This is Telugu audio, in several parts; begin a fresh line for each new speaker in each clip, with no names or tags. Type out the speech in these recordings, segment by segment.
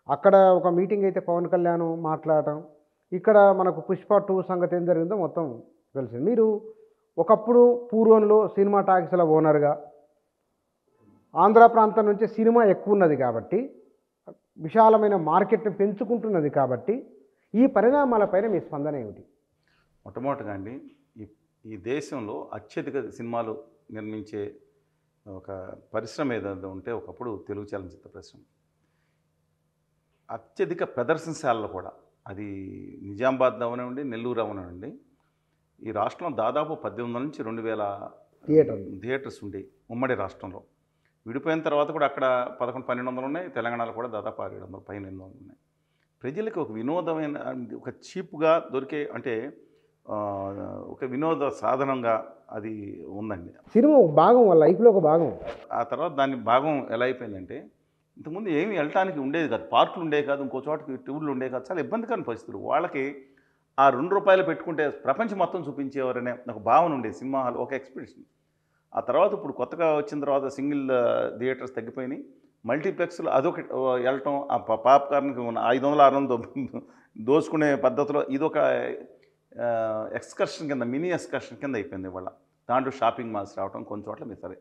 అక్కడ ఒక మీటింగ్ అయితే పవన్ కళ్యాణ్ మాట్లాడటం. ఇక్కడ మనకు 'పుష్ప 2' సంగతి ఏం జరిగిందో మొత్తం తెలిసింది. మీరు ఒకప్పుడు పూర్వంలో సినిమా టాకీస్‌ల ఓనర్‌గా ఆంధ్ర ప్రాంతం నుంచి సినిమా ఎక్కువున్నది కాబట్టి, విశాలమైన మార్కెట్‌ని పెంచుకుంటున్నది కాబట్టి, ఈ పరిణామాలపైన మీ స్పందన ఏమిటి?
మొట్టమొదటగా అండి ఈ ఈ దేశంలో అత్యధిక సినిమాలు నిర్మించే ఒక పరిశ్రమ ఏదైనా ఉంటే ఒకప్పుడు తెలుగు చలనచిత్ర పరిశ్రమ. అత్యధిక ప్రదర్శనశాలలు కూడా అది నిజామాబాద్ అవనివ్వండి, నెల్లూరు అవనివ్వండి. ఈ రాష్ట్రంలో దాదాపు 1800 నుంచి 2000
థియేటర్లు.
థియేటర్స్ ఉండేవి ఉమ్మడి రాష్ట్రంలో. విడిపోయిన తర్వాత కూడా అక్కడ 1100, 1200 ఉన్నాయి. తెలంగాణలో కూడా దాదాపు 700 పైన 800 ఉన్నాయి. ప్రజలకి ఒక వినోదమైన ఒక చీప్‌గా దొరికే అంటే ఒక వినోద సాధనంగా అది ఉందండి.
సినిమా ఒక భాగం వాళ్ళ లైఫ్‌లో ఒక భాగం.
ఆ తర్వాత దాని భాగం ఎలా అయిపోయిందంటే, ఇంతకుముందు ఏమి వెళ్ళటానికి ఉండేది కాదు. పార్కులు ఉండేవి కాదు. ఇంకో చోటకి టూర్‌లు ఉండేవి కాదు. చాలా ఇబ్బందికరమైన పరిస్థితులు. వాళ్ళకి ఆ రూ. 2 పెట్టుకుంటే ప్రపంచం మొత్తం చూపించేవారనే ఒక భావన ఉండేది సినిమా హాల్ ఒక ఎక్స్‌పీడిషన్. ఆ తర్వాత ఇప్పుడు కొత్తగా వచ్చిన తర్వాత సింగిల్ థియేటర్స్ తగ్గిపోయినాయి. మల్టీప్లెక్స్‌లో అదొకటి వెళ్ళటం ఆ పాప్‌కార్న్‌కి ఉన్న 500, 600 దోచుకునే పద్ధతిలో ఇదొక ఎక్స్‌కర్షన్ కింద మినీ ఎక్స్‌కర్షన్ కింద అయిపోయింది ఇవాళ. దాంట్లో షాపింగ్ మాల్స్ రావటం కొన్ని చోట్ల సరే.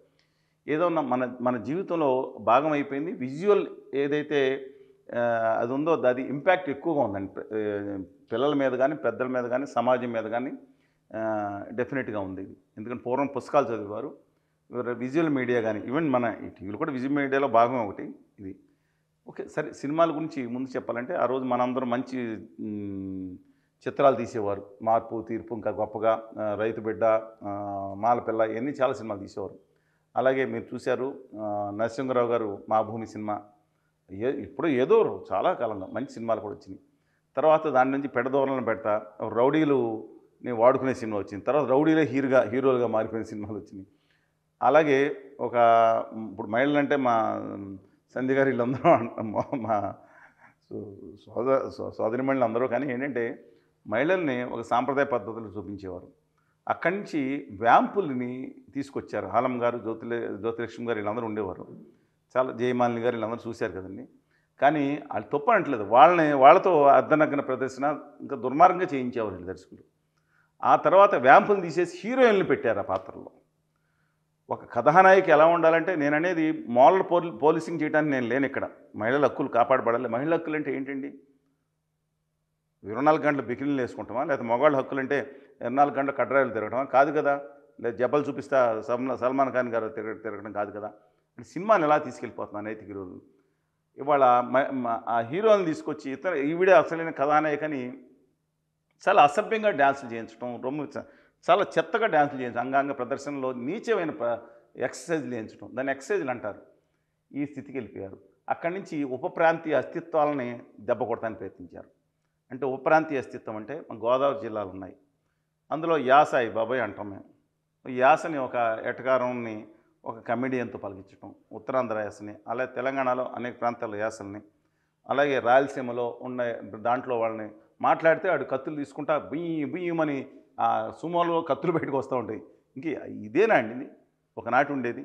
ఏదో మన మన జీవితంలో భాగం అయిపోయింది. విజువల్ ఏదైతే అది ఉందో అది ఇంపాక్ట్ ఎక్కువగా ఉందండి. పిల్లల మీద కానీ, పెద్దల మీద కానీ, సమాజం మీద కానీ డెఫినెట్‌గా ఉంది ఇది. ఎందుకంటే పూర్వం పుస్తకాలు చదివేవారు. విజువల్ మీడియా కానీ ఈవెన్ మన ఈ టీవీలు కూడా విజువల్ మీడియాలో భాగం ఒకటి ఇది. ఓకే. సరే సినిమాల గురించి ముందు చెప్పాలంటే ఆ రోజు మనందరం మంచి చిత్రాలు తీసేవారు. 'మార్పు తీర్పు' ఇంకా గొప్పగా 'రైతు బిడ్డ', 'మాలపిల్ల' ఇవన్నీ చాలా సినిమాలు తీసేవారు. అలాగే మీరు చూశారు నరసింహరావు గారు 'మా భూమి' సినిమా. ఇప్పుడు ఏదో చాలా కాలంగా మంచి సినిమాలు కూడా వచ్చినాయి. తర్వాత దాని నుంచి పెడదోరలను పెడతా రౌడీలుని వాడుకునే సినిమా వచ్చింది. తర్వాత రౌడీలే హీరోలుగా మారిపోయిన సినిమాలు వచ్చినాయి. అలాగే ఒక ఇప్పుడు మహిళలంటే మా సంధ్య గారు వీళ్ళందరూ మా సోదరిమణులు అందరూ కానీ ఏంటంటే మహిళల్ని ఒక సాంప్రదాయ పద్ధతులు చూపించేవారు. అక్కడి నుంచి వ్యాంపుల్ని తీసుకొచ్చారు. హాలం గారు, జ్యోతిలక్ష్మి గారు వీళ్ళందరూ ఉండేవారు. చాలా జయమాలిని గారు వీళ్ళందరూ చూశారు కదండి. కానీ వాళ్ళు తప్పు అనట్లేదు. వాళ్ళతో అర్ధనగ్న ప్రదర్శన ఇంకా దుర్మార్గంగా చేయించేవారు వీళ్ళు దర్శకులు. ఆ తర్వాత వ్యాంపుల్ని తీసేసి హీరోయిన్లు పెట్టారు ఆ పాత్రలో. ఒక కథానాయిక ఎలా ఉండాలంటే నేననేది మోరల్ పోలీసింగ్ చేయడానికి నేను లేను ఇక్కడ. మహిళల హక్కులు కాపాడబడాలి. మహిళల హక్కులు అంటే ఏంటండి? 24 గంటలు బికినీలు వేసుకుంటామా? లేకపోతే మగవాళ్ళ హక్కులంటే 24 గంటలు కడ్రాయిలు తిరగటమా? కాదు కదా. లేదా జబ్బలు చూపిస్తా సల్మాన్ ఖాన్ గారు తిరగడం కాదు కదా. అంటే సినిమాని ఎలా తీసుకెళ్ళిపోతున్నా నైతిక విలువలు. ఇవాళ ఆ హీరోని తీసుకొచ్చి ఈవిడే అసలైన కథానాయకని చాలా అసభ్యంగా డ్యాన్సులు చేయించడం, చాలా చెత్తగా డ్యాన్సులు చేయించడం, అంగాంగ ప్రదర్శనలో నీచమైన ఎక్సర్సైజ్లు చేయించడం, దాన్ని ఎక్సర్సైజ్లు అంటారు. ఈ స్థితికి వెళ్ళిపోయారు. అక్కడి నుంచి ఉప ప్రాంతీయ అస్తిత్వాలని దెబ్బ కొడటానికి ప్రయత్నించారు. అంటే ఉప ప్రాంతీయ అస్తిత్వం అంటే మన గోదావరి జిల్లాలు ఉన్నాయి. అందులో యాస బాబాయ్ అంటాం మేము. ఈ యాసని ఒక ఎటకారంని ఒక కమెడియన్తో పలికించడం, ఉత్తరాంధ్ర యాసని, అలాగే తెలంగాణలో అనేక ప్రాంతాల యాసల్ని, అలాగే రాయలసీమలో ఉన్న దాంట్లో వాళ్ళని మాట్లాడితే ఆడు కత్తులు తీసుకుంటా బియ్యమని ఆ సుమోలో కత్తులు బయటకు వస్తూ ఉంటాయి. ఇంక ఇదేనా అండి ఇది ఒకనాటి ఉండేది?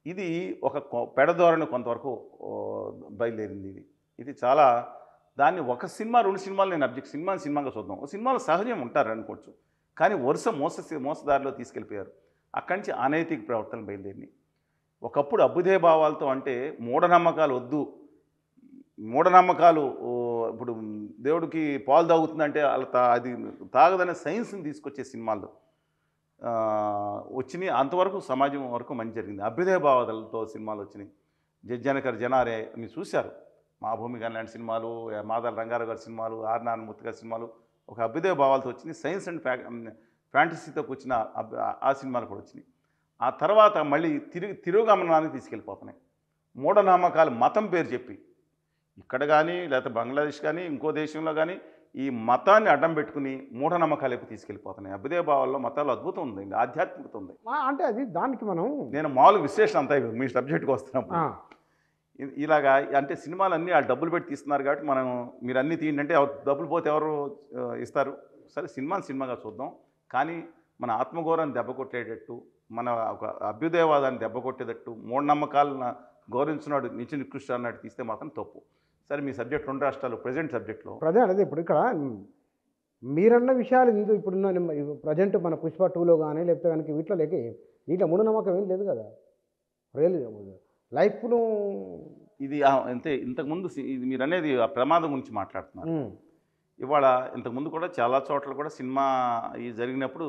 ఇది ఒక పెడధోరణి కొంతవరకు బయలుదేరింది ఇది. ఇది చాలా దాన్ని ఒక సినిమా 2 సినిమాలు నేను సినిమాగా చూద్దాం. ఒక సినిమాలో సహజం ఉంటారు అనుకోవచ్చు. కానీ వరుస మోసదారిలో తీసుకెళ్ళిపోయారు. అక్కడి నుంచి అనైతిక ప్రవర్తనలు బయలుదేరినాయి. ఒకప్పుడు అభ్యుదయ భావాలతో అంటే మూఢనమ్మకాలు వద్దు, మూఢనమ్మకాలు ఇప్పుడు దేవుడికి పాలు తాగుతుందంటే అది తాగదనే సైన్స్ని తీసుకొచ్చే సినిమాలు వచ్చినాయి. అంతవరకు సమాజం వరకు మంచి జరిగింది. అభ్యుదయ భావాలతో సినిమాలు వచ్చినాయి. జనకర్ జనారే మీరు చూశారు. మా భూమి కానీ లాంటి సినిమాలు, మాదాల రంగారావు గారి సినిమాలు, ఆర్ నారాయణమూర్తి గారి సినిమాలు ఒక అభ్యుదయ భావాలతో వచ్చినాయి. సైన్స్ అండ్ ఫ్యాంటసీతో వచ్చిన ఆ సినిమాలు కూడా వచ్చినాయి. ఆ తర్వాత మళ్ళీ తిరోగమనానికి తీసుకెళ్ళిపోతున్నాయి. మూఢనమ్మకాలు మతం పేరు చెప్పి ఇక్కడ కానీ లేకపోతే బంగ్లాదేశ్ కానీ ఇంకో దేశంలో కానీ ఈ మతాన్ని అడ్డం పెట్టుకుని మూఢనమ్మకాలు ఎక్కువ తీసుకెళ్ళిపోతున్నాయి. అభ్యుదయ భావాల్లో మతాలు అద్భుతం ఉందండి, ఆధ్యాత్మికత ఉంది.
అంటే అది దానికి మనం
నేను మామూలు విశ్లేషణ అంతా మీ సబ్జెక్ట్కి వస్తున్నప్పుడు ఇలాగా అంటే సినిమాలన్నీ వాళ్ళు డబ్బులు పెట్టి తీస్తున్నారు కాబట్టి మీరు అన్నీ తీయండి అంటే డబ్బులు పోతే ఎవరు ఇస్తారు? సరే సినిమాగా చూద్దాం. కానీ మన ఆత్మగౌరవాన్ని దెబ్బ కొట్టేటట్టు, మన ఒక అభ్యుదయవాదాన్ని దెబ్బ కొట్టేటట్టు, మూఢనమ్మకాలను గౌరవించినాడు నిత్య నికృష్ట అన్నట్టు తీస్తే మాత్రం తప్పు. సరే మీ సబ్జెక్ట్ 2 రాష్ట్రాలు ప్రజెంట్ సబ్జెక్ట్లో
అదే ఇప్పుడు ఇక్కడ మీరన్న విషయాలు ఇందు ఇప్పుడున్న ప్రజెంట్ మన పుష్ప 2లో కానీ లేకపోతే కనుక వీటిలో లేక వీటిలో మూఢనమ్మకం ఏం లేదు కదా. రియల్ లైఫ్ను
ఇది అంతే. ఇంతకుముందు ఇది మీరు అనేది ఆ ప్రమాదం గురించి మాట్లాడుతున్నారు. ఇవాళ ఇంతకుముందు కూడా చాలా చోట్ల కూడా సినిమా ఈ జరిగినప్పుడు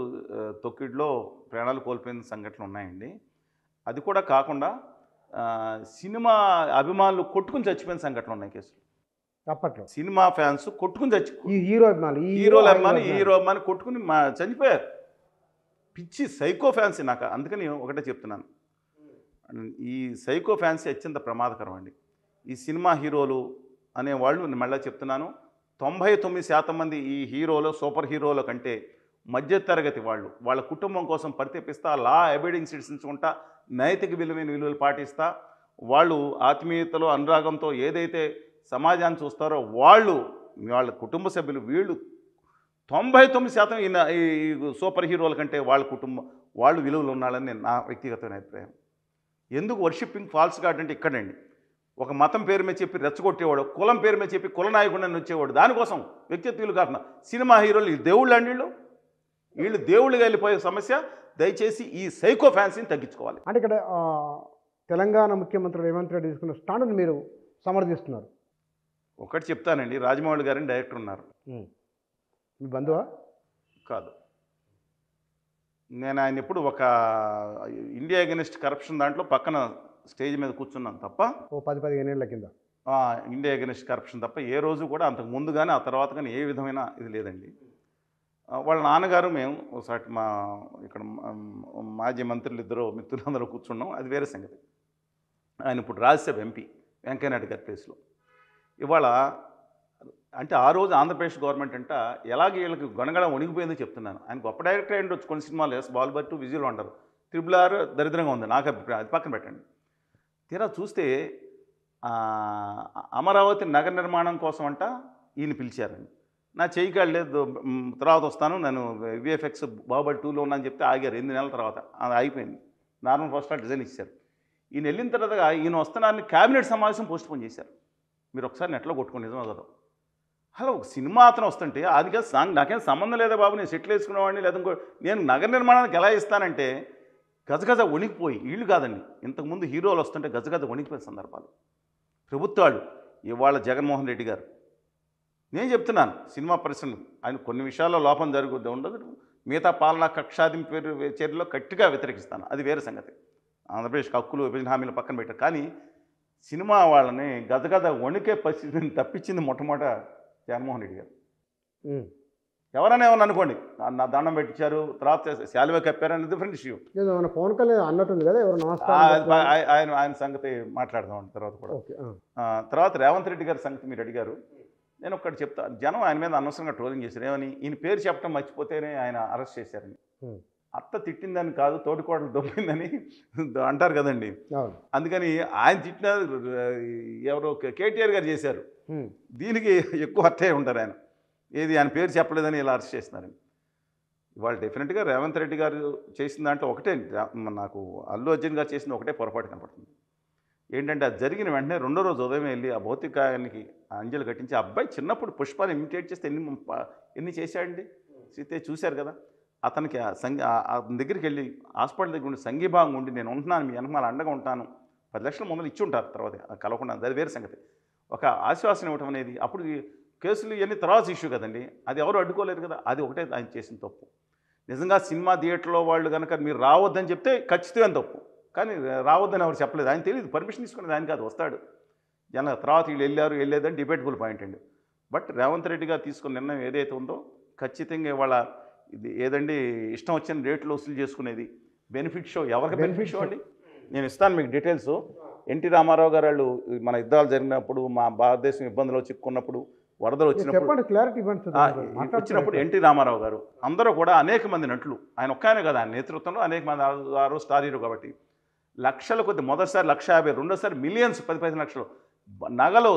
తొక్కిడిలో ప్రాణాలు కోల్పోయిన సంఘటనలు ఉన్నాయండి. అది కూడా కాకుండా సినిమా అభిమానులు కొట్టుకుని చచ్చిపోయిన సంఘటనలు ఉన్నాయి కేసులు.
అప్పట్లో
సినిమా ఫ్యాన్స్ కొట్టుకుని
ఈ హీరో అభిమానులు
హీరో అభిమాని కొట్టుకుని చనిపోయారు. పిచ్చి సైకో ఫ్యాన్స్. నాకు అందుకని ఒకటే చెప్తున్నాను, ఈ సైకో ఫ్యాన్స్ అత్యంత ప్రమాదకరం అండి. ఈ సినిమా హీరోలు అనేవాళ్ళు నేను మళ్ళీ చెప్తున్నాను, 99% మంది ఈ హీరోలు సూపర్ హీరోల కంటే మధ్యతరగతి వాళ్ళు. వాళ్ళ కుటుంబం కోసం పరితపిస్తా, లా అబైడింగ్ సిటిజన్స్ ఉంటా, నైతిక విలువలు పాటిస్తా, వాళ్ళు ఆత్మీయతలో అనురాగంతో ఏదైతే సమాజాన్ని చూస్తారో వాళ్ళ కుటుంబ సభ్యులు వీళ్ళు 99% ఈ సూపర్ హీరోల కంటే వాళ్ళు విలువలు ఉన్నారని నా వ్యక్తిగతమైన అభిప్రాయం. ఎందుకు వర్షిప్పింగ్ ఫాల్స్ గాడ్ అంటే ఇక్కడండి, ఒక మతం పేరు మీద చెప్పి రెచ్చగొట్టేవాడు, కులం పేరు మీద చెప్పి కుల నాయకుడిని వచ్చేవాడు, దానికోసం వ్యక్తిత్వాలు కాకుండా సినిమా హీరోలు దేవుళ్ళు అండి. వీళ్ళు దేవుళ్ళుగా వెళ్ళిపోయే సమస్య. దయచేసి ఈ సైకో ఫ్యాన్స్ని తగ్గించుకోవాలి.
అంటే ఇక్కడ తెలంగాణ ముఖ్యమంత్రి రేవంత్ రెడ్డి తీసుకున్న స్టాండ్ని మీరు సమర్థిస్తున్నారు.
ఒకటి చెప్తానండి, రాజమౌళి గారిని డైరెక్టర్ ఉన్నారు.
మీ బంధువా?
కాదు. నేను ఆయన ఎప్పుడు ఒక ఇండియా అగెనిస్ట్ కరప్షన్ దాంట్లో పక్కన స్టేజ్ మీద కూర్చున్నాను తప్ప,
10-15 ఏళ్ళ కింద
ఇండియా అగెనిస్ట్ కరప్షన్ తప్ప ఏ రోజు కూడా అంతకు ముందు కానీ ఆ తర్వాత కానీ ఏ విధమైన ఇది లేదండి. వాళ్ళ నాన్నగారు మేము ఒకసారి ఇక్కడ మాజీ మంత్రులు ఇద్దరు మిత్రులందరూ కూర్చున్నాం, అది వేరే సంగతి. ఆయన ఇప్పుడు రాజ్యసభ ఎంపీ వెంకయ్యనాయుడు గారి ప్లేస్లో. ఇవాళ అంటే ఆ రోజు ఆంధ్రప్రదేశ్ గవర్నమెంట్ అంట ఎలాగ వీళ్ళకి గణగణ వణిగిపోయిందో చెప్తున్నాను. ఆయన గొప్ప డైరెక్టర్ అయ్యి ఉండొచ్చు, కొన్ని సినిమాలు బాల్బర్ 2 విజువల్ అంటారు, RRR దరిద్రంగా ఉంది నాకు అభిప్రాయం, అది పక్కన పెట్టండి. తీరా చూస్తే అమరావతి నగర నిర్మాణం కోసం అంట ఈయన పిలిచారండి. నా చేయకాడు లేదు, తర్వాత వస్తాను, నేను VFX బాహుబలి 2లో ఉన్నాను చెప్తే ఆగారు. 8 నెలల తర్వాత అది అయిపోయింది. నార్మల్ ఫస్ట్ డిజైన్ ఇచ్చారు. ఈయన వెళ్ళిన తర్వాత ఈయన వస్తున్నారని క్యాబినెట్ సమావేశం పోస్ట్పోన్ చేశారు. మీరు ఒకసారి నెట్లో కొట్టుకోండి, నిజమో కదా. అలా ఒక సినిమా అతను వస్తుంటే అది కాదు, నాకేం సంబంధం లేదా బాబు, నేను సెటిల్ వేసుకునేవాడిని లేదా నేను నగర నిర్మాణానికి ఎలా ఇస్తానంటే గజగజ వణికిపోయి, వీళ్ళు కాదండి, ఇంతకుముందు హీరోలు వస్తుంటే గజగజ వణికిపోయిన సందర్భాలు. ప్రభుత్వాలు ఇవాళ జగన్మోహన్ రెడ్డి గారు, నేను చెప్తున్నాను సినిమా పరిశ్రమ ఆయన కొన్ని విషయాల్లో లోపం జరుగుతూ ఉండదు, మిగతా పాలనా కక్షాదింపు చర్యలో గట్టిగా వ్యతిరేకిస్తాను, అది వేరే సంగతి. ఆంధ్రప్రదేశ్కి హక్కులు విభజన హామీలు పక్కన పెట్టారు, కానీ సినిమా వాళ్ళని గజగజ వణికే పరిస్థితిని తప్పించింది మొట్టమొదట జగన్మోహన్ రెడ్డి గారు. ఎవరైనా ఏమన్నా అనుకోండి, నా దండం పెట్టించారు, తర్వాత శాలువే కప్పారని డిఫరెంట్ ఇష్యూ.
పవన్ కళ్యాణ్ అన్నట్టుంది కదా,
ఆయన సంగతి మాట్లాడదాం తర్వాత కూడా. తర్వాత రేవంత్ రెడ్డి గారి సంగతి మీరు అడిగారు. నేను ఒక్కటి చెప్తా, జనం ఆయన మీద అనవసరంగా ట్రోలింగ్ చేశారు. ఏమని, ఈయన పేరు చెప్పడం మర్చిపోతేనే ఆయన అరెస్ట్ చేశారని. అత్త తిట్టిందని కాదు, తోటికోడలు దొబ్బిందని అంటారు కదండి. అందుకని ఆయన తిట్టిన ఎవరో కేటీఆర్ గారు చేశారు, దీనికి ఎక్కువ అర్థే ఉంటారు. ఆయన ఏది ఆయన పేరు చెప్పలేదని ఇలా అరెస్ట్ చేస్తున్నారని. ఇవాళ డెఫినెట్గా రేవంత్ రెడ్డి గారు చేసిన దాంట్లో ఒకటే, నాకు అల్లు అర్జున్ గారు చేసిన ఒకటే పొరపాటు కనపడుతుంది. ఏంటంటే అది జరిగిన వెంటనే రెండో రోజు ఉదయం వెళ్ళి ఆ భౌతికాయానికి అంజలి కట్టించి, ఆ అబ్బాయి చిన్నప్పుడు పుష్పాన్ని ఇమిటేట్ చేస్తే ఎన్ని చేశాడండి. సీతే చూశారు కదా, అతనికి అతని దగ్గరికి వెళ్ళి హాస్పిటల్ దగ్గర ఉండి సంఘీభాగం ఉండి, నేను ఉంటున్నాను, మీ వెనకాల అండగా ఉంటాను, 10 లక్షల ముందర ఇచ్చి ఉంటారు, తర్వాత కలవకుండా, అది వేరే సంగతి. ఒక ఆశ్వాసన ఇవ్వటం అనేది, అప్పుడు కేసులు ఇవన్నీ తర్వాత ఇష్యూ కదండి, అది ఎవరు అడ్డుకోలేరు కదా. అది ఒకటే ఆయన చేసిన తప్పు. నిజంగా సినిమా థియేటర్లో వాళ్ళు కనుక మీరు రావద్దని చెప్తే ఖచ్చితమైన తప్పు, కానీ రావద్దని ఎవరు చెప్పలేదు. ఆయన తెలియదు, పర్మిషన్ తీసుకునేది ఆయన కాదు, వస్తాడు తర్వాత వీళ్ళు వెళ్ళేదని డిబేటబుల్ పాయింట్ అండి. బట్ రేవంత్ రెడ్డి గారు తీసుకున్న నిర్ణయం ఏదైతే ఉందో ఖచ్చితంగా ఇవాళ ఇది ఏదండి, ఇష్టం వచ్చిన రేట్లు వసూలు చేసుకునేది, బెనిఫిట్ షో. ఎవరికి బెనిఫిట్ షో అండి? నేను ఇస్తాను మీకు డీటెయిల్స్. ఎన్టీ రామారావు గారు వాళ్ళు మన యుద్ధాలు జరిగినప్పుడు, మా భారతదేశం ఇబ్బందులు చిక్కున్నప్పుడు, వరదలు వచ్చినప్పుడు ఎన్టీ రామారావు గారు అందరూ కూడా అనేక మంది నటులు, ఆయన ఒక్కనే కదా, ఆయన నేతృత్వంలో అనేక మంది ఆ రోజు స్టార్ హీరో కాబట్టి లక్షల కొద్ది, మొదటిసారి 1,50,000, రెండోసారి మిలియన్స్, 10-15 లక్షలు నగలు,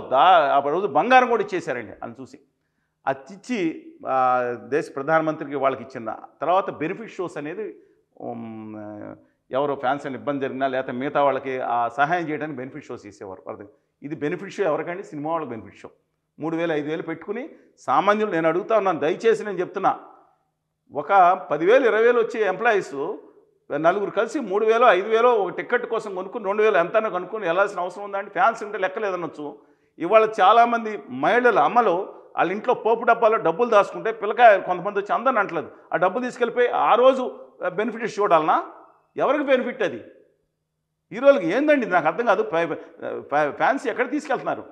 ఆ రోజు బంగారం కూడా ఇచ్చేశారండి. అని చూసి అది ఇచ్చి దేశ ప్రధానమంత్రికి వాళ్ళకి ఇచ్చిన తర్వాత బెనిఫిట్ షోస్ అనేది ఎవరో ఫ్యాన్స్ అని ఇబ్బంది జరిగినా లేకపోతే మిగతా వాళ్ళకి ఆ సహాయం చేయడానికి బెనిఫిట్ షోస్ చేసేవారు అర్థం. ఇది బెనిఫిట్ షో ఎవరికండి? సినిమా వాళ్ళకి బెనిఫిట్ షో. 3,000 5,000 పెట్టుకుని సామాన్యులు, నేను అడుగుతా ఉన్నాను దయచేసి, నేను చెప్తున్నా, ఒక 10,000 20,000 వచ్చే ఎంప్లాయీస్ నలుగురు కలిసి 3,000 5,000 ఒక టికెట్ కోసం కొనుక్కుని 2,000 ఎంతైనా కొనుక్కొని వెళ్ళాల్సిన అవసరం ఉందండి? ఫ్యాన్స్ ఉంటే లెక్కలేదనొచ్చు. ఇవాళ చాలామంది మహిళలు అమ్మలు వాళ్ళ ఇంట్లో పోపు డబ్బాలో డబ్బులు దాచుకుంటే పిల్లకాయ కొంతమంది వచ్చి అందరిని అంటలేదు, ఆ డబ్బులు తీసుకెళ్ళిపోయి ఆ రోజు బెనిఫిట్ చూడాలనా? ఎవరికి బెనిఫిట్ అది? హీరోలకి ఏందండి నాకు అర్థం కాదు. ఫ్యాన్స్ ఎక్కడ తీసుకెళ్తున్నారు?